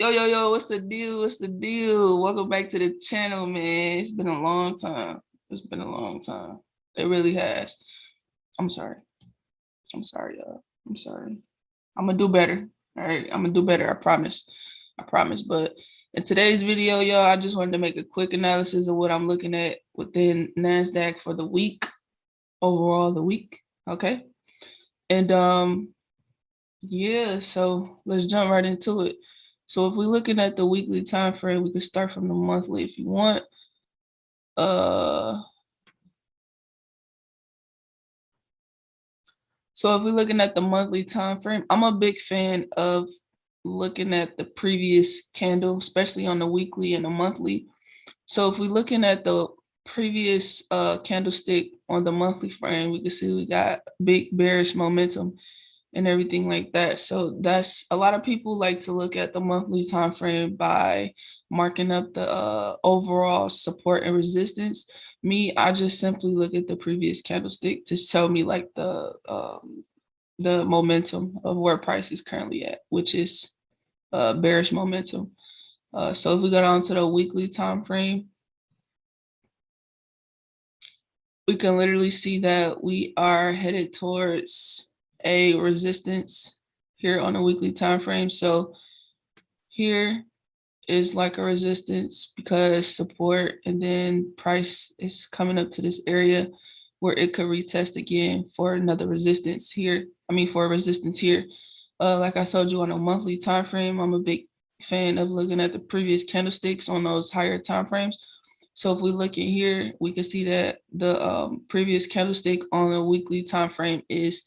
Yo, what's the deal? What's the deal? Welcome back to the channel, man. It's been a long time. It's been a long time. It really has. I'm sorry. I'm sorry, y'all. I'm sorry. I'm gonna do better. All right. I'm gonna do better. I promise. I promise. But in today's video, y'all, I just wanted to make a quick analysis of what I'm looking at within NASDAQ for the week, overall the week. Okay. And yeah, so let's jump right into it. So if we're looking at the weekly time frame, we can start from the monthly if you want. So if we're looking at the monthly time frame, I'm a big fan of looking at the previous candle, especially on the weekly and the monthly. So if we're looking at the previous candlestick on the monthly frame, we can see we got big bearish momentum and everything like that. So that's a lot of people like to look at the monthly time frame by marking up the overall support and resistance. Me, I just simply look at the previous candlestick to tell me like the momentum of where price is currently at, which is bearish momentum. So if we go down to the weekly time frame, we can literally see that we are headed towards a resistance here on a weekly time frame. So here is like a resistance because support, and then price is coming up to this area where it could retest again for another resistance here. For a resistance here. Like I told you on a monthly time frame, I'm a big fan of looking at the previous candlesticks on those higher time frames. So if we look in here, we can see that the previous candlestick on a weekly time frame is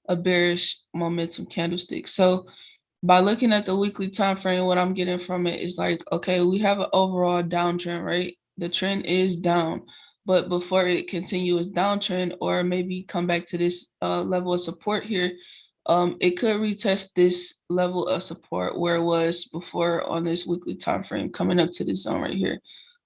a bearish momentum candlestick. So by looking at the weekly time frame, what I'm getting from it is like, okay, we have an overall downtrend, right? The trend is down, but before it continue its downtrend or maybe come back to this level of support here, it could retest this level of support where it was before on this weekly time frame, coming up to this zone right here,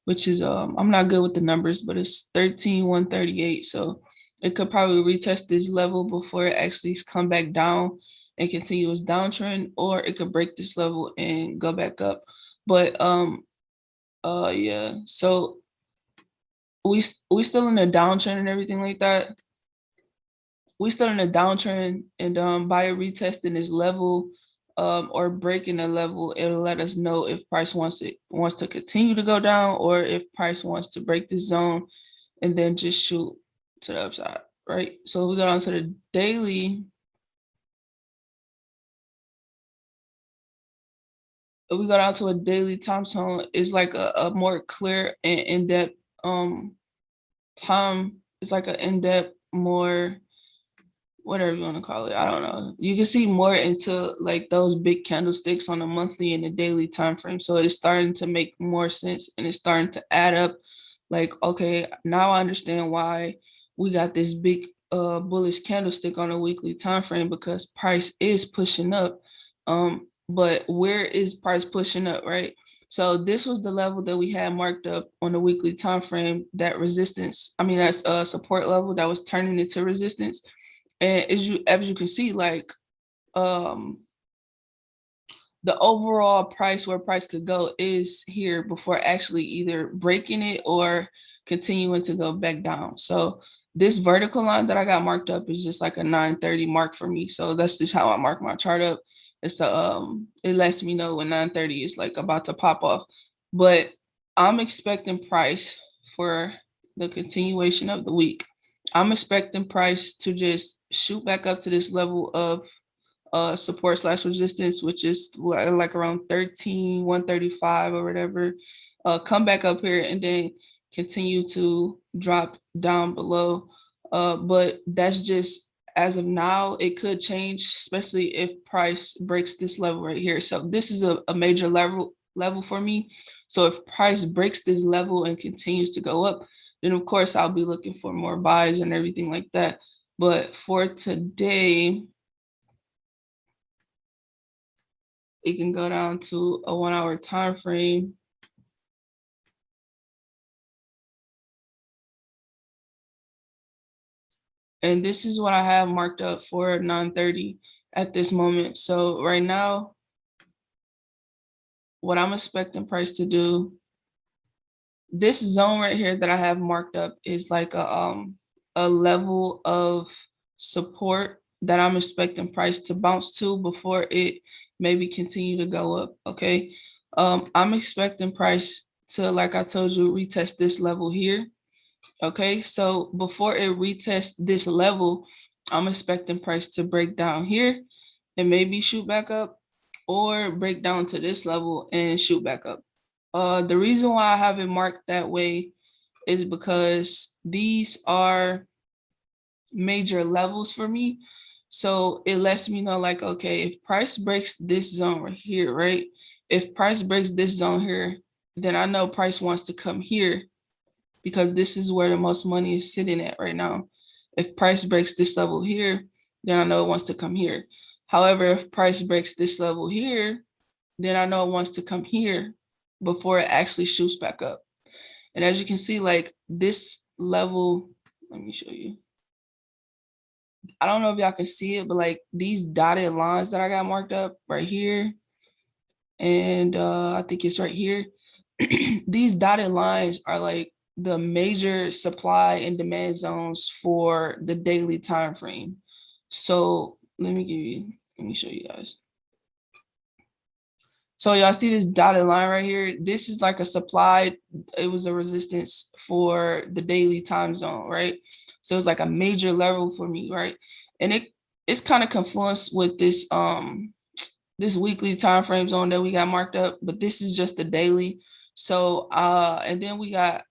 which is I'm not good with the numbers, but it's 13,138. So it could probably retest this level before it actually come back down and continue its downtrend, or it could break this level and go back up. But yeah, so we still in a downtrend and everything like that. We still in a downtrend, and by retesting this level or breaking the level, it'll let us know if price wants to continue to go down, or if price wants to break this zone and then just shoot to the upside, right? So we go down to the daily. If we go down to a daily time zone, it's like a more clear and in-depth time. It's like an in-depth, more whatever you want to call it. I don't know. You can see more into like those big candlesticks on a monthly and a daily time frame. So it's starting to make more sense, and it's starting to add up. Like, okay, now I understand why we got this big bullish candlestick on a weekly time frame, because price is pushing up. But where is price pushing up, right? So this was the level that we had marked up on the weekly time frame, that resistance. That's a support level that was turning into resistance. And as you can see, like um the overall price, where price could go, is here before actually either breaking it or continuing to go back down. So this vertical line that I got marked up is just like a 930 mark for me. So that's just how I mark my chart up. It's it lets me know when 930 is like about to pop off. But I'm expecting price for the continuation of the week. I'm expecting price to just shoot back up to this level of support slash resistance, which is like around 13,135 or whatever. Come back up here and then continue to drop down below. But that's just as of now. It could change, especially if price breaks this level right here. So this is a major level for me. So if price breaks this level and continues to go up, then of course I'll be looking for more buys and everything like that. But for today, it can go down to a 1 hour time frame. And this is what I have marked up for 930 at this moment. So right now, what I'm expecting price to do, this zone right here that I have marked up is like a level of support that I'm expecting price to bounce to before it maybe continue to go up. Okay. I'm expecting price to, like I told you, retest this level here. Okay, so before it retests this level, I'm expecting price to break down here and maybe shoot back up, or break down to this level and shoot back up. The reason why I have it marked that way is because these are major levels for me. So it lets me know, like, okay, if price breaks this zone right here, right? If price breaks this zone here, then I know price wants to come here, because this is where the most money is sitting at right now. If price breaks this level here, then I know it wants to come here. However, if price breaks this level here, then I know it wants to come here before it actually shoots back up. And as you can see, like this level, let me show you. I don't know if y'all can see it, but like these dotted lines that I got marked up right here, and I think it's right here. These dotted lines are like the major supply and demand zones for the daily time frame. So let me show you guys. So y'all see this dotted line right here? This is like a supply, it was a resistance for the daily time zone, right? So it's like a major level for me, right? And it's kind of confluence with this this weekly time frame zone that we got marked up, but this is just the daily. So and then we got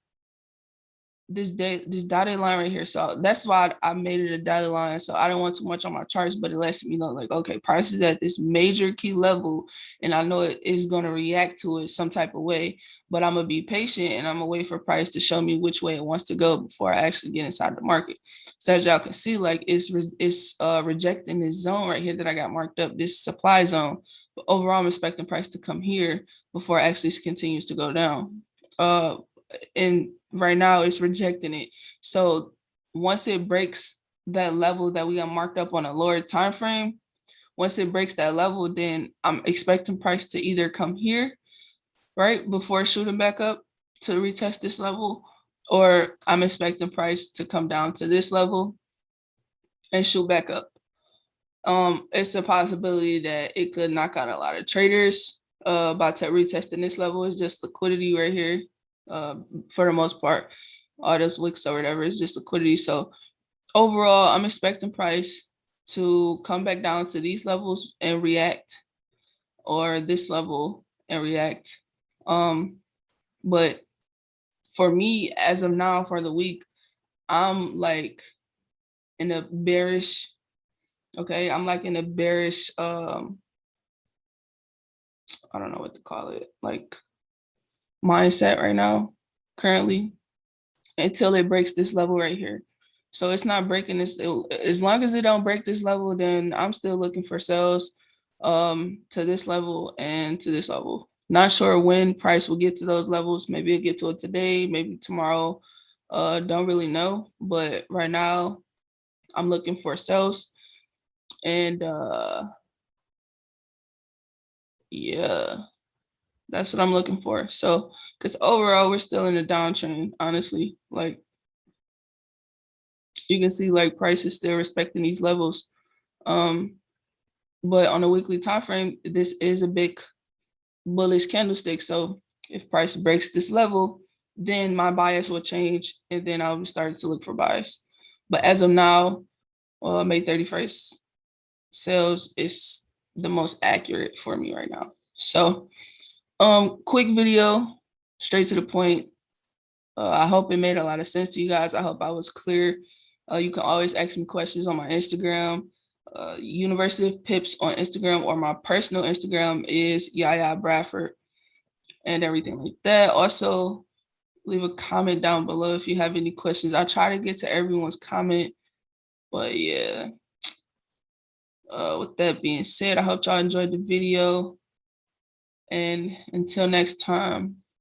this dotted line right here. So that's why I made it a dotted line. So I don't want too much on my charts, but it lets me know, like, okay, price is at this major key level, and I know it is going to react to it some type of way, but I'm gonna be patient and I'm gonna wait for price to show me which way it wants to go before I actually get inside the market. So as y'all can see, like it's rejecting this zone right here that I got marked up, this supply zone. But overall, I'm expecting price to come here before it actually continues to go down. And right now it's rejecting it. So once it breaks that level that we got marked up on a lower time frame, once it breaks that level, then I'm expecting price to either come here, right, before shooting back up to retest this level, or I'm expecting price to come down to this level and shoot back up. It's a possibility that it could knock out a lot of traders by retesting this level. It's just liquidity right here. For the most part, all those wicks or whatever is just liquidity. So overall, I'm expecting price to come back down to these levels and react, or this level and react. But for me, as of now, for the week, I'm like in a bearish, okay, I'm like in a bearish, I don't know what to call it, like mindset right now, currently, until it breaks this level right here. So it's not breaking this. As long as it don't break this level, then I'm still looking for sales to this level and to this level. Not sure when price will get to those levels. Maybe it'll get to it today, maybe tomorrow. Don't really know. But right now, I'm looking for sales. And yeah, that's what I'm looking for. So, because overall, we're still in a downtrend, honestly. Like, you can see, like, price is still respecting these levels. But on a weekly time frame, this is a big bullish candlestick. So if price breaks this level, then my bias will change, and then I'll start to look for buys. But as of now, May 31st sales is the most accurate for me right now. So quick video, straight to the point. I hope it made a lot of sense to you guys. I hope I was clear. You can always ask me questions on my Instagram, University of Pips on Instagram, or my personal Instagram is Yaya Bradford, and everything like that. Also, leave a comment down below if you have any questions. I try to get to everyone's comment, but yeah. With that being said, I hope y'all enjoyed the video, and until next time.